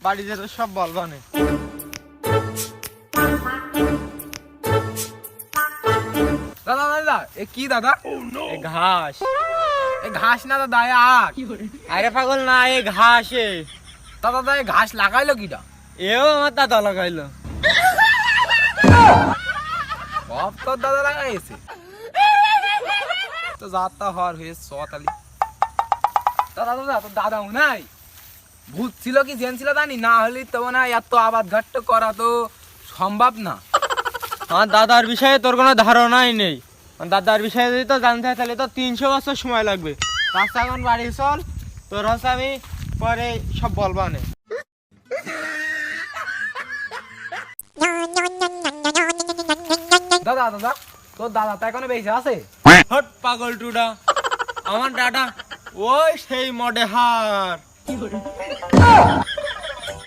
বাড়িতে তো সব বলবা নে। দাদা দাদা এ কি দাদা? এ ঘাস। এ ঘাস না দাদা, এ আখ। আরে পাগল না, এ ঘাস। দাদা দাদা এ ঘাস লাগাইলো কিটা? এও আমার দাদা লাগাইলো। সব তোর দাদা লাগাইছে। তো যাত্রা হওয়ার হয়েছে সতালি। দাদা দাদা তোর দাদাও নাই, ভূত ছিল কি জেন ছিল জানি না, হলে তো না এত আবাদ ঘাট্ট করা তো সম্ভব না। আমার দাদার বিষয়ে তোর কোনো ধারণাই নেই। আমার দাদার বিষয়ে যদি তো জানতে হয় তাহলে তো 300 বছর সময় লাগবে। রাস্তা এখন বাড়ি চল, তোর হচ্ছে আমি পরে সব বলবা নে। দাদা দাদা তোর দাদা তো এখনো বেঁচে আছে? হট পাগল টুডা, আমার দাদা ওই সেই মডে হার।